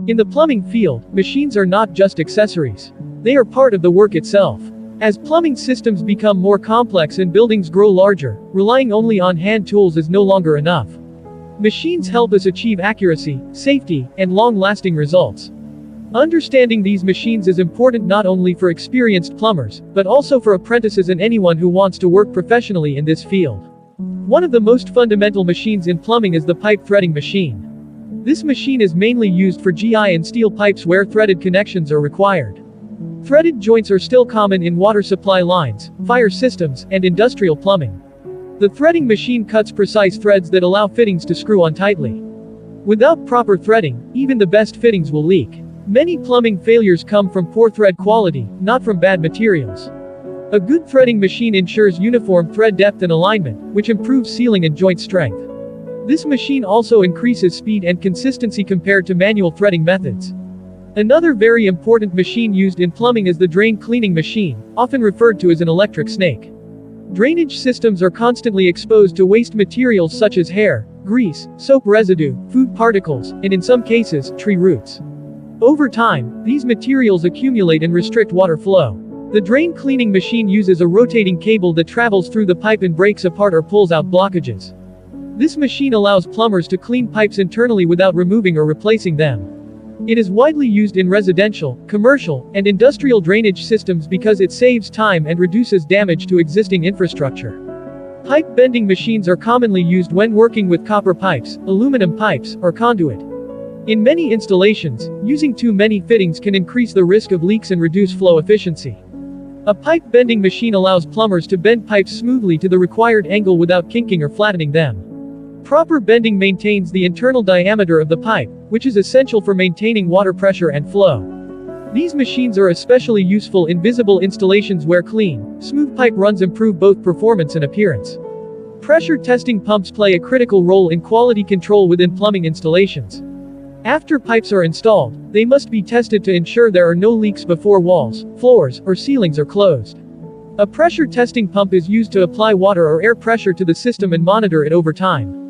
In the plumbing field, machines are not just accessories. They are part of the work itself. As plumbing systems become more complex and buildings grow larger, relying only on hand tools is no longer enough. Machines help us achieve accuracy, safety, and long-lasting results. Understanding these machines is important not only for experienced plumbers, but also for apprentices and anyone who wants to work professionally in this field. One of the most fundamental machines in plumbing is the pipe threading machine. This machine is mainly used for GI and steel pipes where threaded connections are required. Threaded joints are still common in water supply lines, fire systems, and industrial plumbing. The threading machine cuts precise threads that allow fittings to screw on tightly. Without proper threading, even the best fittings will leak. Many plumbing failures come from poor thread quality, not from bad materials. A good threading machine ensures uniform thread depth and alignment, which improves sealing and joint strength. This machine also increases speed and consistency compared to manual threading methods. Another very important machine used in plumbing is the drain cleaning machine, often referred to as an electric snake. Drainage systems are constantly exposed to waste materials such as hair, grease, soap residue, food particles, and in some cases, tree roots. Over time, these materials accumulate and restrict water flow. The drain cleaning machine uses a rotating cable that travels through the pipe and breaks apart or pulls out blockages. This machine allows plumbers to clean pipes internally without removing or replacing them. It is widely used in residential, commercial, and industrial drainage systems because it saves time and reduces damage to existing infrastructure. Pipe bending machines are commonly used when working with copper pipes, aluminum pipes, or conduit. In many installations, using too many fittings can increase the risk of leaks and reduce flow efficiency. A pipe bending machine allows plumbers to bend pipes smoothly to the required angle without kinking or flattening them. Proper bending maintains the internal diameter of the pipe, which is essential for maintaining water pressure and flow. These machines are especially useful in visible installations where clean, smooth pipe runs improve both performance and appearance. Pressure testing pumps play a critical role in quality control within plumbing installations. After pipes are installed, they must be tested to ensure there are no leaks before walls, floors, or ceilings are closed. A pressure testing pump is used to apply water or air pressure to the system and monitor it over time.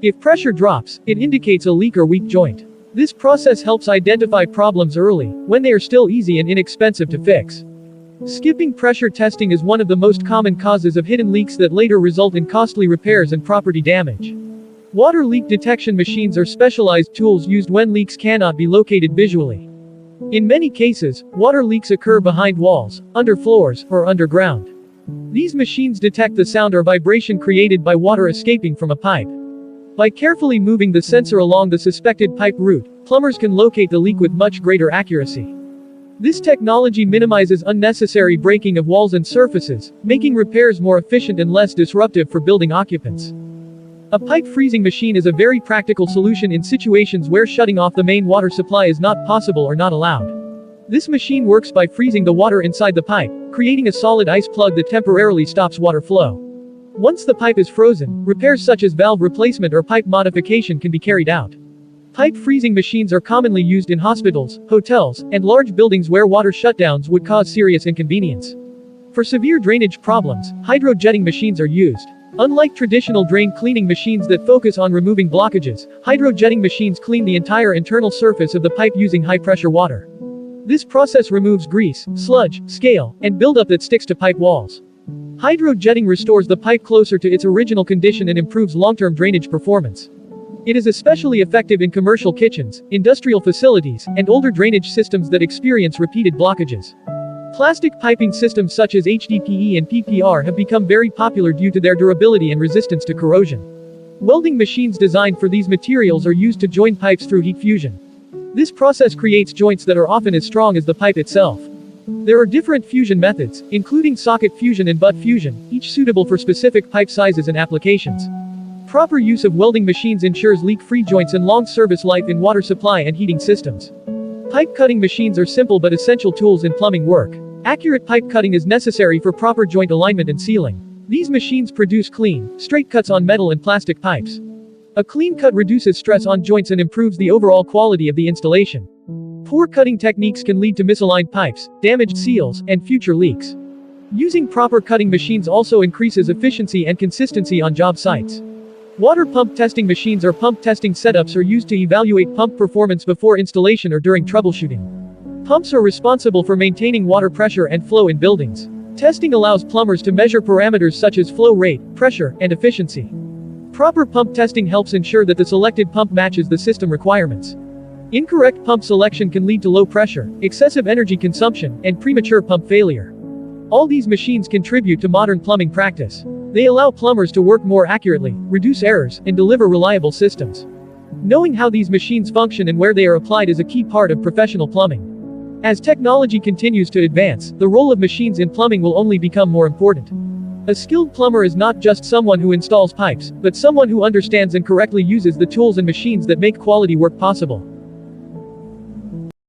If pressure drops, it indicates a leak or weak joint. This process helps identify problems early, when they are still easy and inexpensive to fix. Skipping pressure testing is one of the most common causes of hidden leaks that later result in costly repairs and property damage. Water leak detection machines are specialized tools used when leaks cannot be located visually. In many cases, water leaks occur behind walls, under floors, or underground. These machines detect the sound or vibration created by water escaping from a pipe. By carefully moving the sensor along the suspected pipe route, plumbers can locate the leak with much greater accuracy. This technology minimizes unnecessary breaking of walls and surfaces, making repairs more efficient and less disruptive for building occupants. A pipe freezing machine is a very practical solution in situations where shutting off the main water supply is not possible or not allowed. This machine works by freezing the water inside the pipe, creating a solid ice plug that temporarily stops water flow. Once the pipe is frozen, repairs such as valve replacement or pipe modification can be carried out. Pipe freezing machines are commonly used in hospitals, hotels, and large buildings where water shutdowns would cause serious inconvenience. For severe drainage problems, hydro-jetting machines are used. Unlike traditional drain cleaning machines that focus on removing blockages, hydro-jetting machines clean the entire internal surface of the pipe using high-pressure water. This process removes grease, sludge, scale, and buildup that sticks to pipe walls. Hydro-jetting restores the pipe closer to its original condition and improves long-term drainage performance. It is especially effective in commercial kitchens, industrial facilities, and older drainage systems that experience repeated blockages. Plastic piping systems such as HDPE and PPR have become very popular due to their durability and resistance to corrosion. Welding machines designed for these materials are used to join pipes through heat fusion. This process creates joints that are often as strong as the pipe itself. There are different fusion methods, including socket fusion and butt fusion, each suitable for specific pipe sizes and applications. Proper use of welding machines ensures leak-free joints and long service life in water supply and heating systems. Pipe cutting machines are simple but essential tools in plumbing work. Accurate pipe cutting is necessary for proper joint alignment and sealing. These machines produce clean, straight cuts on metal and plastic pipes. A clean cut reduces stress on joints and improves the overall quality of the installation. Poor cutting techniques can lead to misaligned pipes, damaged seals, and future leaks. Using proper cutting machines also increases efficiency and consistency on job sites. Water pump testing machines or pump testing setups are used to evaluate pump performance before installation or during troubleshooting. Pumps are responsible for maintaining water pressure and flow in buildings. Testing allows plumbers to measure parameters such as flow rate, pressure, and efficiency. Proper pump testing helps ensure that the selected pump matches the system requirements. Incorrect pump selection can lead to low pressure, excessive energy consumption, and premature pump failure. All these machines contribute to modern plumbing practice. They allow plumbers to work more accurately, reduce errors, and deliver reliable systems. Knowing how these machines function and where they are applied is a key part of professional plumbing. As technology continues to advance, the role of machines in plumbing will only become more important. A skilled plumber is not just someone who installs pipes, but someone who understands and correctly uses the tools and machines that make quality work possible.